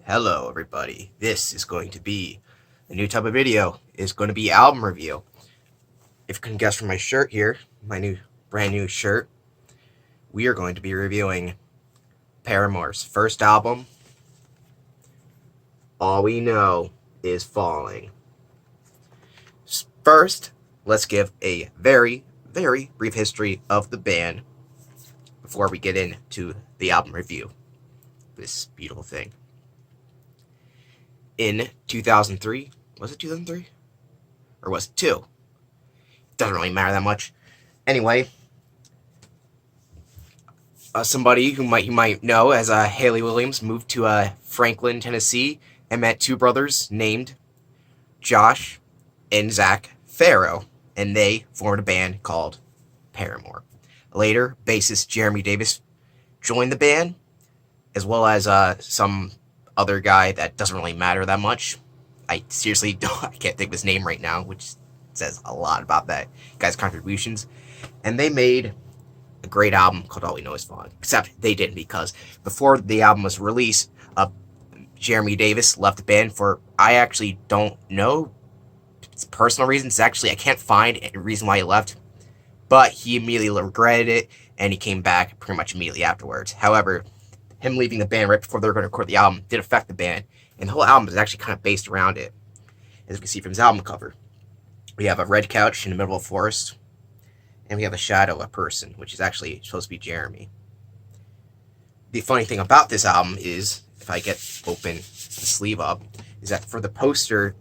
Hello everybody, this is going to be a new type of video. It's going to be album review. If you can guess from my shirt here, my brand new shirt, we are going to be reviewing Paramore's first album, All We Know Is Falling. First, let's give a very brief history of the band before we get into the album review. This beautiful thing. In 2003, was it 2003? Or was it 2? Doesn't really matter that much. Anyway, somebody who you might know as Haley Williams moved to Franklin, Tennessee, and met two brothers named Josh and Zach Farrow, and they formed a band called Paramore. Later, bassist Jeremy Davis joined the band, as well as some other guy that doesn't really matter that much. I can't think of his name right now, which says a lot about that guy's contributions. And they made a great album called All We Know Is Falling. Except they didn't, because before the album was released, Jeremy Davis left the band for, I actually don't know, it's personal reasons. Actually, I can't find a reason why he left, but he immediately regretted it, and he came back pretty much immediately afterwards. However, him leaving the band right before they were going to record the album did affect the band, and the whole album is actually kind of based around it. As you can see from his album cover, we have a red couch in the middle of a forest, and we have a shadow of a person, which is actually supposed to be Jeremy. The funny thing about this album is, if I open the sleeve up, is that for the poster,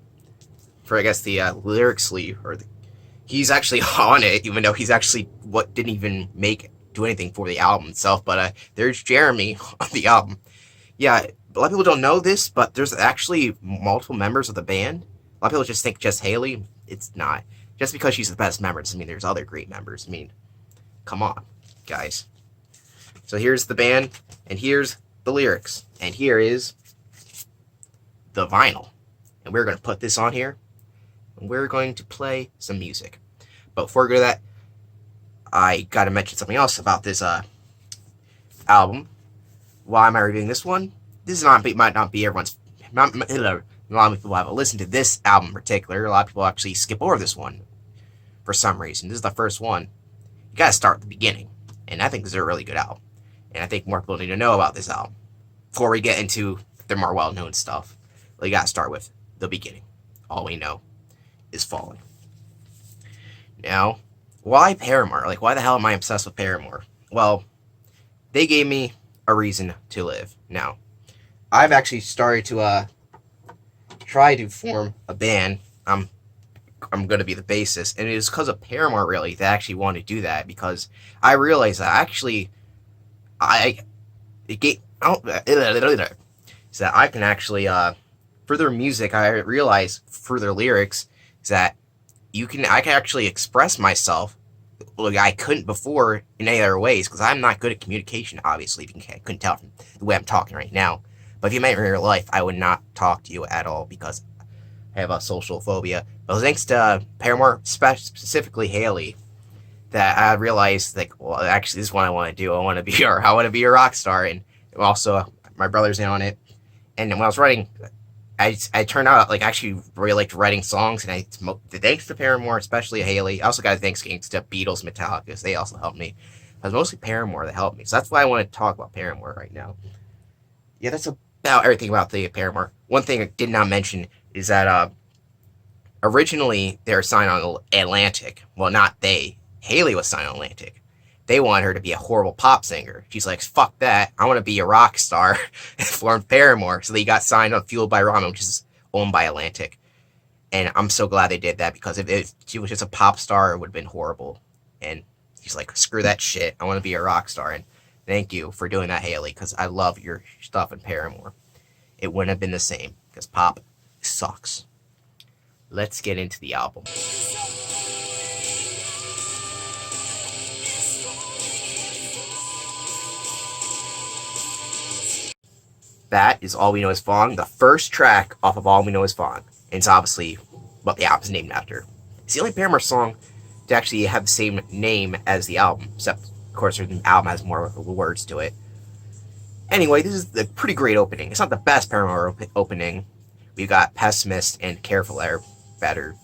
for I guess the lyric sleeve, he's actually on it, even though he's actually didn't even do anything for the album itself. But there's Jeremy on the album. Yeah, a lot of people don't know this, but there's actually multiple members of the band. A lot of people just think just Haley. It's not. Just because she's the best member doesn't mean there's other great members. I mean, come on, guys. So here's the band, and here's the lyrics, and here is the vinyl. And we're going to put this on here, and we're going to play some music. But before we go to that, I gotta mention something else about this album. Why am I reviewing this one? This might not be everyone's. A lot of people haven't listened to this album in particular. A lot of people actually skip over this one for some reason. This is the first one. You gotta start at the beginning, and I think this is a really good album. And I think more people need to know about this album before we get into their more well-known stuff. Well, you gotta start with the beginning. All We Know Is Falling. Now, why Paramore? Why the hell am I obsessed with Paramore? Well, they gave me a reason to live. Now, I've actually started to try to form a band. I'm going to be the bassist, and it was because of Paramore, really, that I actually wanted to do that, because I realized that actually, so that I can actually, for their music, I realized, for their lyrics, is that I can actually express myself like I couldn't before in any other ways, because I'm not good at communication, obviously, if you couldn't tell from the way I'm talking right now. But if you met me in real life, I would not talk to you at all, because I have a social phobia. But thanks to Paramore, specifically Haley, that I realized, well, actually, this is what I want to do. I want to be a rock star, and also my brother's in on it. And when I was writing, I turned out actually really liked writing songs, and thanks to Paramore, especially Haley. I also got to thanks to Beatles, Metallica, because they also helped me. It was mostly Paramore that helped me, so that's why I want to talk about Paramore right now. Yeah, that's about everything about the Paramore. One thing I did not mention is that originally they were signed on Atlantic. Well, not they. Haley was signed on Atlantic. They wanted her to be a horrible pop singer. She's like, fuck that. I want to be a rock star. And formed Paramore. So they got signed on Fueled by Ramen, which is owned by Atlantic. And I'm so glad they did that, because if she was just a pop star, it would have been horrible. And she's like, screw that shit. I want to be a rock star. And thank you for doing that, Haley, because I love your stuff in Paramore. It wouldn't have been the same, because pop sucks. Let's get into the album. That is All We Know Is Falling, the first track off of All We Know Is Falling. And it's obviously what the album is named after. It's the only Paramore song to actually have the same name as the album, except, of course, the album has more words to it. Anyway, this is a pretty great opening. It's not the best Paramore opening. We've got Pessimist and Careful Air better.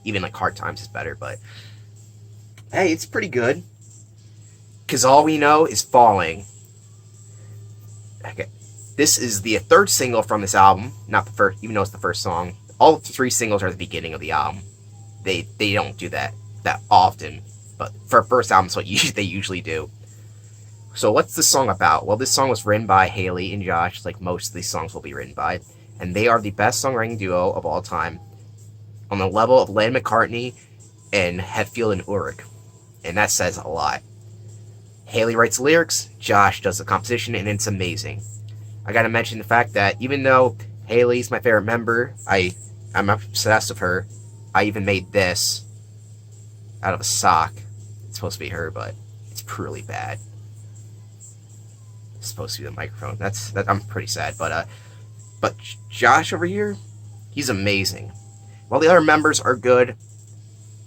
Even like Hard Times is better, but hey, it's pretty good. Cause All We Know is Falling. Okay. This is the third single from this album, not the first, even though it's the first song. All three singles are the beginning of the album. They don't do that often, but for a first album, so they usually do. So what's the song about? Well, this song was written by Haley and Josh, like most of these songs will be written by, and they are the best songwriting duo of all time, on the level of Lennon McCartney and Hetfield and Ulrich, and that says a lot. Haley writes lyrics, Josh does the composition, and it's amazing. I gotta mention the fact that even though Haley's my favorite member, I'm obsessed with her. I even made this out of a sock. It's supposed to be her, but it's really bad. It's supposed to be the microphone. I'm pretty sad, but Josh over here, he's amazing. While the other members are good,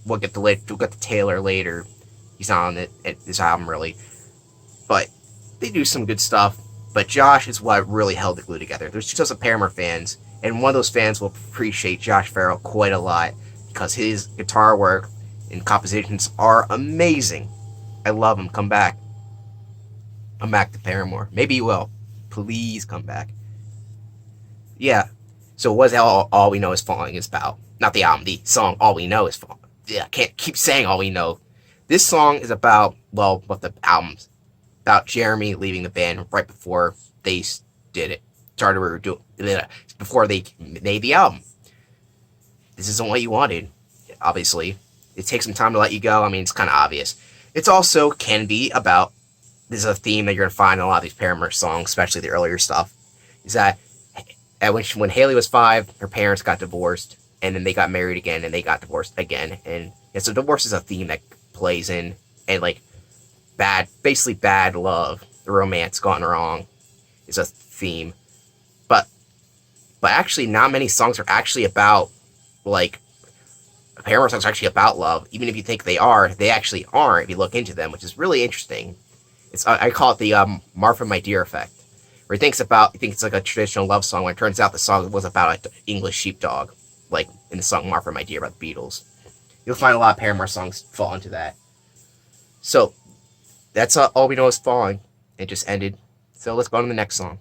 we'll get to Taylor later. He's not on this album really, but they do some good stuff. But Josh is what really held the glue together. There's just a Paramore fans, and one of those fans will appreciate Josh Farrell quite a lot because his guitar work and compositions are amazing. I love him. Come back. Come back to Paramore. Maybe you will. Please come back. Yeah. So what's All We Know Is Falling is about? Not the album, the song All We Know Is Falling. Yeah, I can't keep saying All We Know. This song is about, well, what the album's about Jeremy leaving the band right before they did it. Before they made the album. This isn't what you wanted, obviously. It takes some time to let you go. I mean, it's kind of obvious. It's also can be about, this is a theme that you're going to find in a lot of these Paramore songs, especially the earlier stuff, is that when Haley was 5, her parents got divorced, and then they got married again, and they got divorced again. And so divorce is a theme that plays in, and like basically bad love, the romance gone wrong is a theme. But actually, not many songs are actually about, like, Paramore songs are actually about love. Even if you think they are, they actually aren't if you look into them, which is really interesting. I call it the Martha My Dear effect, where he thinks it's like a traditional love song, when it turns out the song was about an English sheepdog, like in the song Martha My Dear by the Beatles. You'll find a lot of Paramore songs fall into that. So, that's All We Know Is Falling. It just ended. So let's go on to the next song.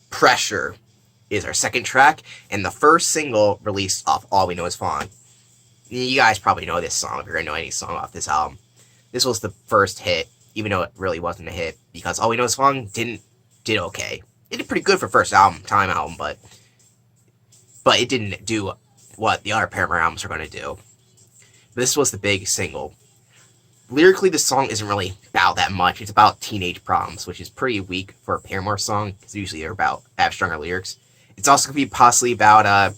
Pressure is our second track, and the first single released off All We Know Is Falling. You guys probably know this song if you're going to know any song off this album. This was the first hit, even though it really wasn't a hit, because All We Know Is Falling did okay. It did pretty good for first time album, but it didn't do what the other Paramore albums are going to do. This was the big single. Lyrically, the song isn't really about that much. It's about teenage problems, which is pretty weak for a Paramore song, because usually they're about have stronger lyrics. It's also going to be possibly about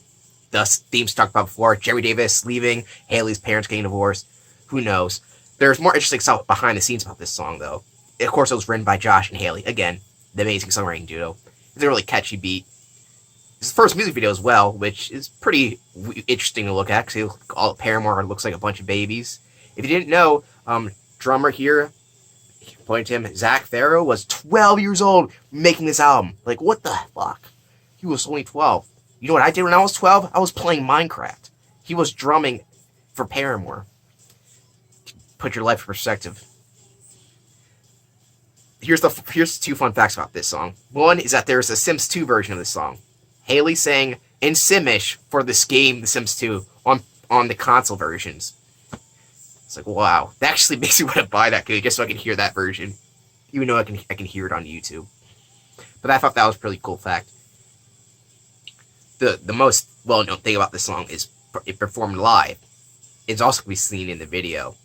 the themes talked about before, Jerry Davis leaving, Haley's parents getting divorced. Who knows? There's more interesting stuff behind the scenes about this song, though. Of course, it was written by Josh and Haley. Again, the amazing songwriting duo. It's a really catchy beat. It's the first music video as well, which is pretty interesting to look at, because all Paramore looks like a bunch of babies. If you didn't know, drummer here, point to him, Zach Farrow, was 12 years old making this album. Like, what the fuck? He was only 12. You know what I did when I was 12? I was playing Minecraft. He was drumming for Paramore. Put your life in perspective. Here's 2 fun facts about this song. One is that there's a Sims 2 version of this song. Haley sang in Simish for this game, The Sims 2, on the console versions. It's like, wow. That actually makes me want to buy that game just so I can hear that version. Even though I can hear it on YouTube. But I thought that was a pretty cool fact. The most well-known thing about this song is it performed live. It's also going to be seen in the video.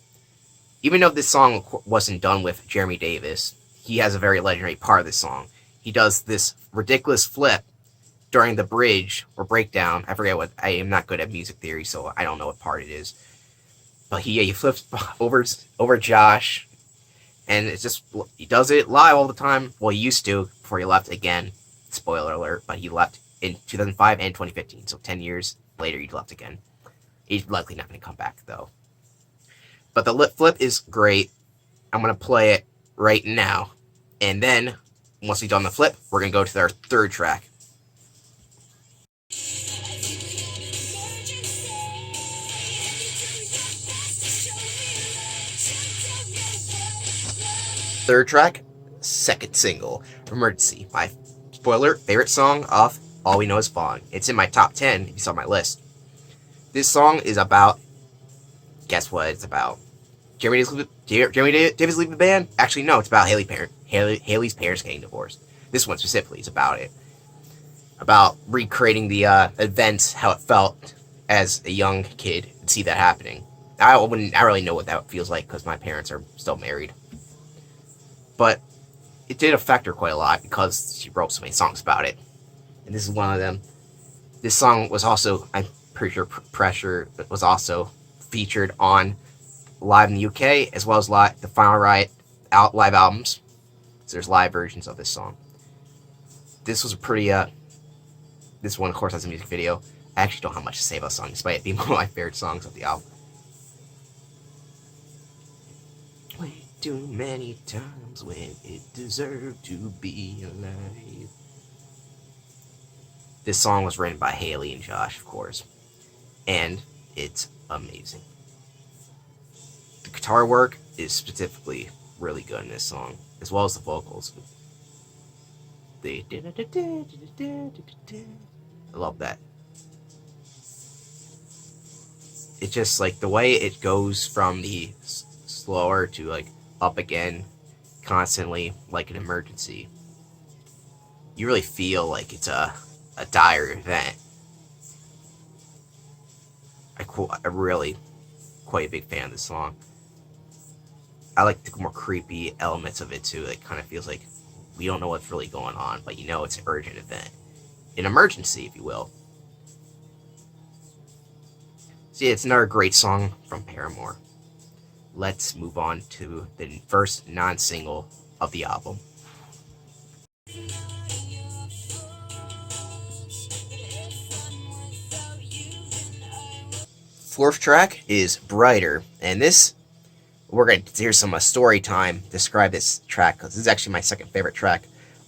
Even though this song wasn't done with Jeremy Davis, he has a very legendary part of this song. He does this ridiculous flip during the bridge or breakdown. I forget what. I am not good at music theory, so I don't know what part it is. But he flips over Josh, and it's just, he does it live all the time. Well, he used to before he left. Again, spoiler alert, but he left in 2005 and 2015. So 10 years later, he left again. He's likely not going to come back though. But the lip flip is great. I'm going to play it right now. And then, once we've done the flip, we're going to go to our third track. Third track, second single, Emergency. My spoiler, favorite song off All We Know Is Falling. It's in my top 10 if you saw my list. This song is about, guess what it's about? Jeremy Davis leaving the band? Actually, no, it's about Haley's parents getting divorced. This one specifically is about it. About recreating the events, how it felt as a young kid to see that happening. I really know what that feels like because my parents are still married. But it did affect her quite a lot because she wrote so many songs about it. And this is one of them. This song was also, I'm pretty sure Pressure was also featured on live in the UK, as well as the Final Riot live albums. So there's live versions of this song. This was a pretty, this one, of course, has a music video. I actually don't have much to say about the song, despite it being one of my favorite songs of the album. Way too many times when it deserved to be alive. This song was written by Haley and Josh, of course, and it's amazing. The guitar work is specifically really good in this song, as well as the vocals. I love that. It's just like the way it goes from the slower to like up again constantly, like an emergency. You really feel like it's a dire event. I'm really quite a big fan of this song. I like the more creepy elements of it too. It kind of feels like we don't know what's really going on, but you know it's an urgent event. An emergency, if you will. See, it's another great song from Paramore. Let's move on to the first non-single of the album. Fourth track is Brighter, and this, we're going to hear some story time describe this track, because this is actually my second favorite track.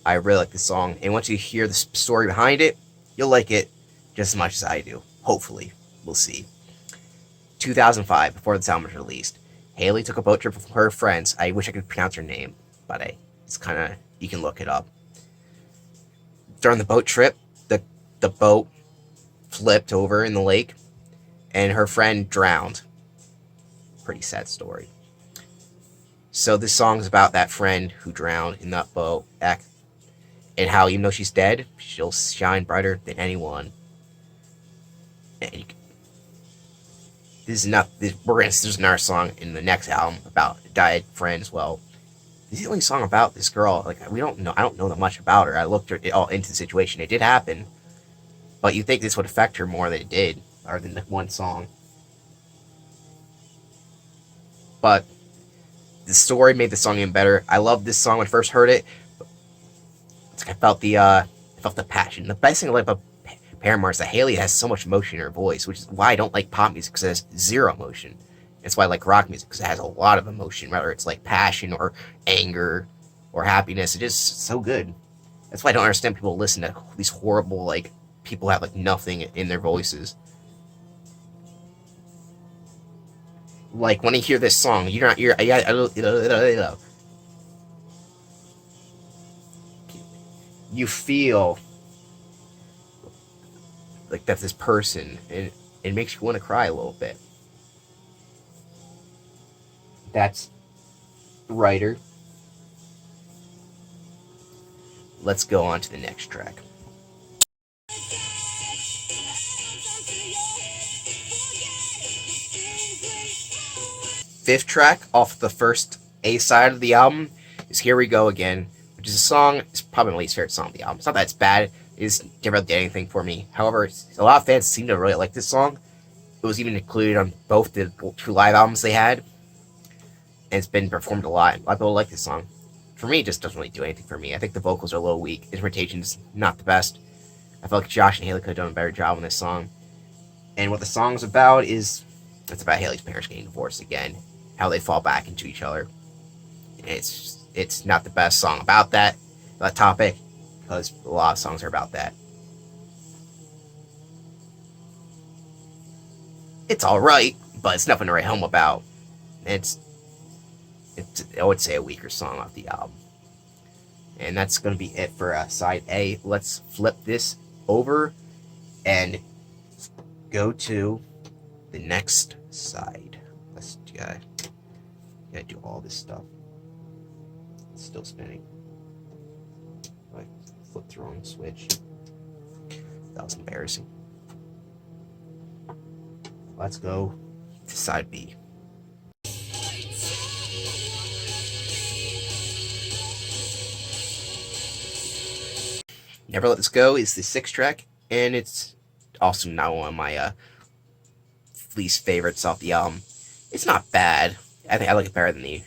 I really like this song, and once you hear the story behind it, you'll like it just as much as I do. Hopefully. We'll see. 2005, before this album was released, Haley took a boat trip with her friends. I wish I could pronounce her name, but it's kind of, you can look it up. During the boat trip, the boat flipped over in the lake, and her friend drowned. Pretty sad story. So this song's about that friend who drowned in that boat, and how even though she's dead, she'll shine brighter than anyone. And there's another song in the next album about a died friend as well. This is the only song about this girl. Like, I don't know that much about her. I looked it all into the situation. It did happen, but you think this would affect her more than it did, or than the one song. But the story made the song even better. I loved this song when I first heard it. It's like I felt the passion. The best thing I like about Paramore is that Haley has so much emotion in her voice, which is why I don't like pop music, because it has zero emotion. That's why I like rock music, because it has a lot of emotion, whether it's like passion or anger or happiness. It is so good. That's why I don't understand people listen to these horrible, like, people have like nothing in their voices. Like, when you hear this song, you feel like that's this person, and it makes you want to cry a little bit. That's Writer. Let's go on to the next track. Fifth track off the first A side of the album is Here We Go Again, which is a song, it's probably my least favorite song of the album. It's not that it's bad, it just didn't really do anything for me. However, a lot of fans seem to really like this song. It was even included on both the two live albums they had, and it's been performed a lot. A lot of people like this song. For me, it just doesn't really do anything for me. I think the vocals are a little weak. Instrumentation's not the best. I feel like Josh and Haley could have done a better job on this song. And what the song's about is, it's about Haley's parents getting divorced again. how they fall back into each other. It's not the best song about that topic, because a lot of songs are about that. It's all right, but it's nothing to write home about. It's I would say a weaker song off the album. And that's going to be it for side A. Let's flip this over and go to the next side. Let's gotta do all this stuff. It's still spinning. I flipped the wrong switch. That was embarrassing. Let's go to side B. Never Let This Go is the 6th track, and it's also now one of my least favorites off the album. It's not bad. I think I like it better than the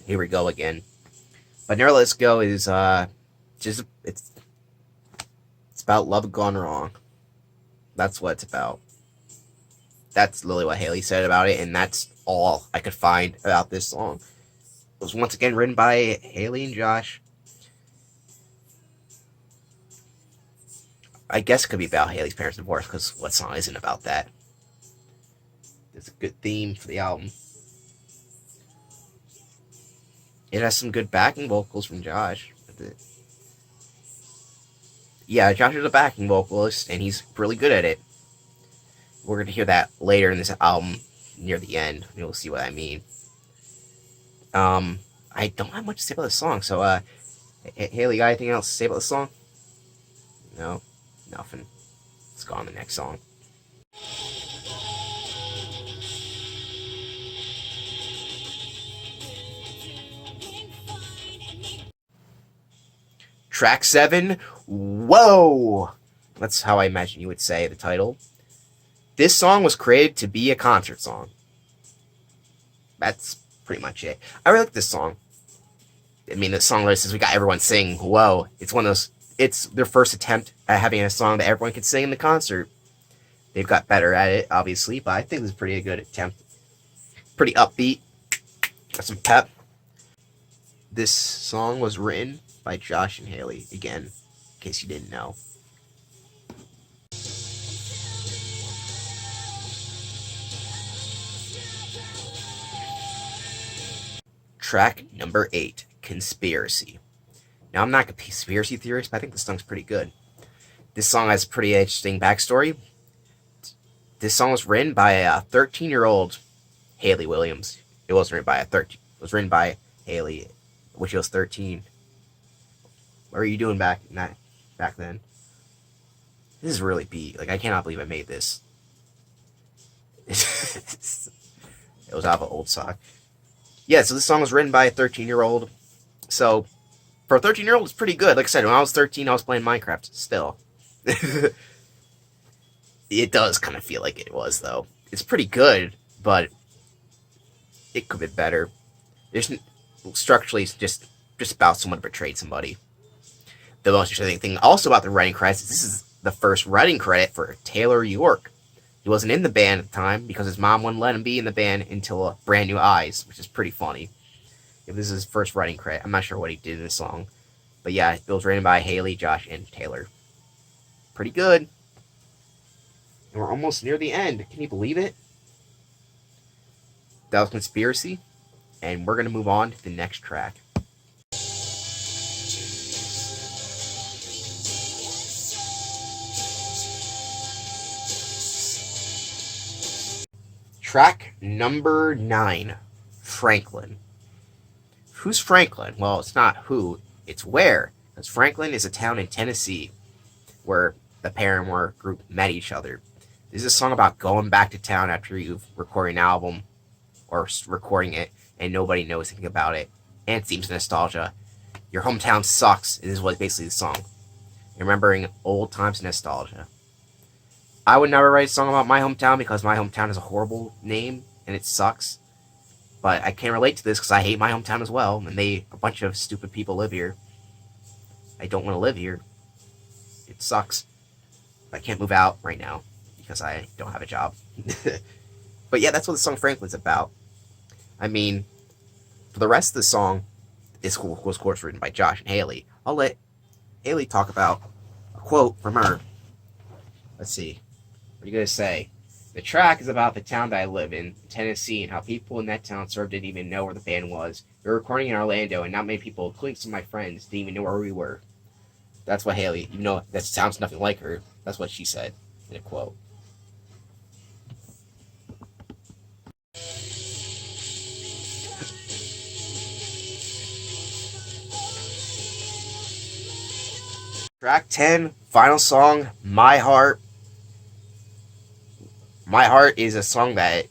Here We Go Again. But Never Let This Go is just it's about love gone wrong. That's what it's about. That's literally what Haley said about it, and that's all I could find about this song. It was once again written by Haley and Josh. I guess it could be about Haley's parents' divorce, because what song isn't about that? It's a good theme for the album. It has some good backing vocals from Josh. Yeah, Josh is a backing vocalist, and he's really good at it. We're going to hear that later in this album, near the end. You'll see what I mean. I don't have much to say about the song, so, Haley, got anything else to say about the song? No? Nothing. Let's go on to the next song. Track 7, Whoa! That's how I imagine you would say the title. This song was created to be a concert song. That's pretty much it. I really like this song. I mean, the song list is we got everyone singing Whoa. It's one of those, it's their first attempt at having a song that everyone could sing in the concert. They've got better at it, obviously, but I think this is a pretty good attempt. Pretty upbeat. Got some pep. This song was written by Josh and Haley, again, in case you didn't know. Track number 8, Conspiracy. Now, I'm not a conspiracy theorist, but I think this song's pretty good. This song has a pretty interesting backstory. This song was written by a 13-year-old Haley Williams. It wasn't written by it was written by Haley, when she was 13. What were you doing back then? This is really beat. Like, I cannot believe I made this. It was out of an old sock. Yeah, so this song was written by a 13-year-old. So, for a 13-year-old, it's pretty good. Like I said, when I was 13, I was playing Minecraft still. It does kind of feel like it was, though. It's pretty good, but it could be better. Structurally, it's just about someone who betrayed somebody. The most interesting thing also about the writing credits is this is the first writing credit for Taylor York. He wasn't in the band at the time because his mom wouldn't let him be in the band until Brand New Eyes, which is pretty funny. If this is his first writing credit, I'm not sure what he did in this song. But yeah, it was written by Haley, Josh, and Taylor. Pretty good. And we're almost near the end. Can you believe it? That was Conspiracy. And we're going to move on to the next track. Track number 9, Franklin. Who's Franklin? Well, it's not who, it's where. Because Franklin is a town in Tennessee where the Paramore group met each other. This is a song about going back to town after you've recorded an album or recording it and nobody knows anything about it. And themes of nostalgia. Your hometown sucks. This is what basically the song. Remembering old times nostalgia. I would never write a song about my hometown because my hometown has a horrible name and it sucks. But I can relate to this because I hate my hometown as well, and a bunch of stupid people live here. I don't want to live here. It sucks. I can't move out right now because I don't have a job. But yeah, that's what the song Franklin's about. I mean, for the rest of the song, this was, of course, written by Josh and Haley. I'll let Haley talk about a quote from her. Let's see. What are you going to say? The track is about the town that I live in, Tennessee, and how people in that town sort of didn't even know where the band was. We were recording in Orlando, and not many people, including some of my friends, didn't even know where we were. That's what Haley, even though that sounds nothing like her, that's what she said in a quote. Track 10, final song, My Heart. My Heart is a song that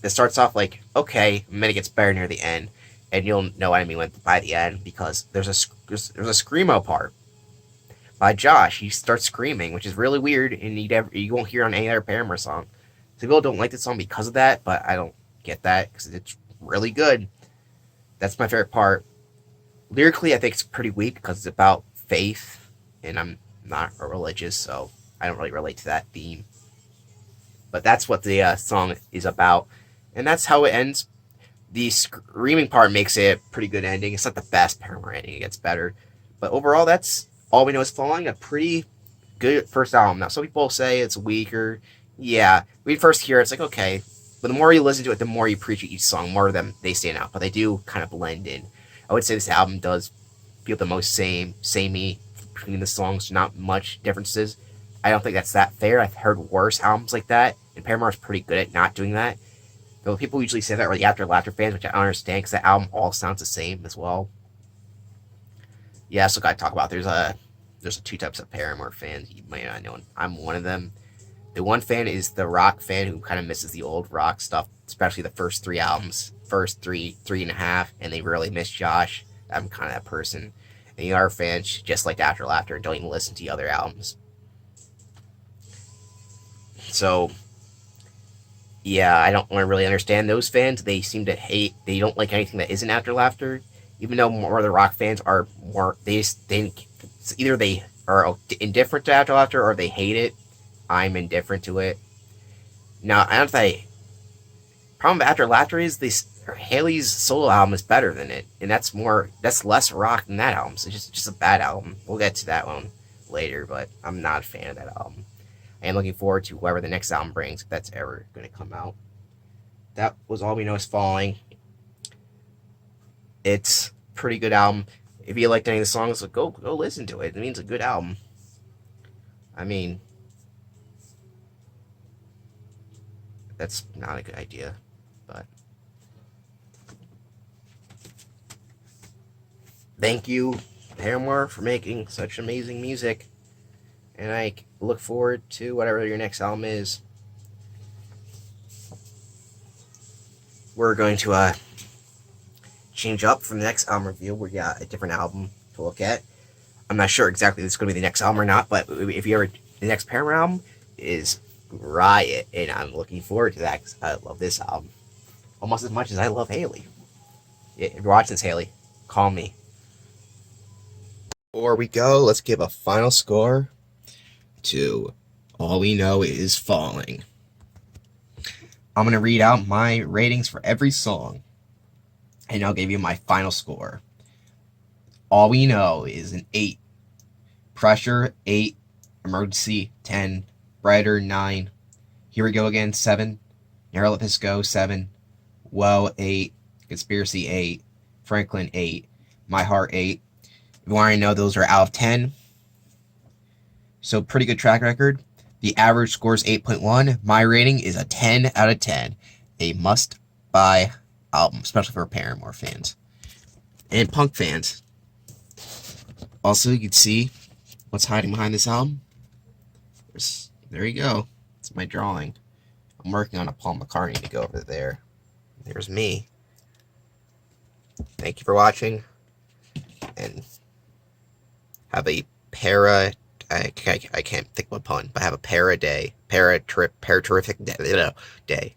starts off like, okay, and then it gets better near the end. And you'll know what I mean by the end, because there's a screamo part by Josh. He starts screaming, which is really weird, and you won't hear it on any other Paramore song. Some people don't like the song because of that, but I don't get that, because it's really good. That's my favorite part. Lyrically, I think it's pretty weak, because it's about faith, and I'm not religious, so I don't really relate to that theme. But that's what the song is about, and that's how it ends. The screaming part makes it a pretty good ending. It's not the best Paramore ending; it gets better. But overall, that's All We Know Is Falling. A pretty good first album. Now, some people say it's weaker. Yeah, when you first hear it, it's like, okay. But the more you listen to it, the more you appreciate each song. More of them, they stand out. But they do kind of blend in. I would say this album does feel the most samey between the songs. Not much differences. I don't think that's that fair. I've heard worse albums like that, and Paramore's pretty good at not doing that. Though people usually say that are the After Laughter fans, which I don't understand, because the album all sounds the same as well. Yeah, so gotta talk about there's two types of Paramore fans. You might not know. I'm one of them. The one fan is the rock fan who kind of misses the old rock stuff, especially the first three albums, first three and a half, and they really miss Josh. I'm kind of that person. And the other fans just like After Laughter and don't even listen to the other albums. So, yeah, I don't really understand those fans. They seem to they don't like anything that isn't After Laughter, even though more of the rock fans are more, they just think either they are indifferent to After Laughter or they hate it. I'm indifferent to it. Now, I don't think problem with After Laughter is Haley's solo album is better than it, and that's less rock than that album. So it's just a bad album. We'll get to that one later, but I'm not a fan of that album. I am looking forward to whoever the next album brings, if that's ever going to come out. That was All We Know Is Falling. It's a pretty good album. If you liked any of the songs, go listen to it. It means a good album. I mean, that's not a good idea, but thank you, Paramore, for making such amazing music. And I look forward to whatever your next album is. We're going to change up for the next album review. We got a different album to look at. I'm not sure exactly if it's going to be the next album or not, but if you ever, the next Paramore album is Riot, and I'm looking forward to that because I love this album almost as much as I love Haley. If you're watching this, Haley, call me. Before we go, let's give a final score to All We Know Is Falling. I'm going to read out my ratings for every song, and I'll give you my final score. All We Know is an 8. Pressure, 8. Emergency, 10. Brighter, 9. Here We Go Again, 7. Never Let This Go, 7. Whoa, 8. Conspiracy, 8. Franklin, 8. My Heart, 8. If you want to know, those are out of 10. So pretty good track record. The average score is 8.1. My rating is a 10 out of 10. A must-buy album, especially for Paramore fans and punk fans. Also, you can see what's hiding behind this album. There you go. It's my drawing. I'm working on a Paul McCartney to go over there. There's me. Thank you for watching, and have a I can't think of a pun, but have a terrific day.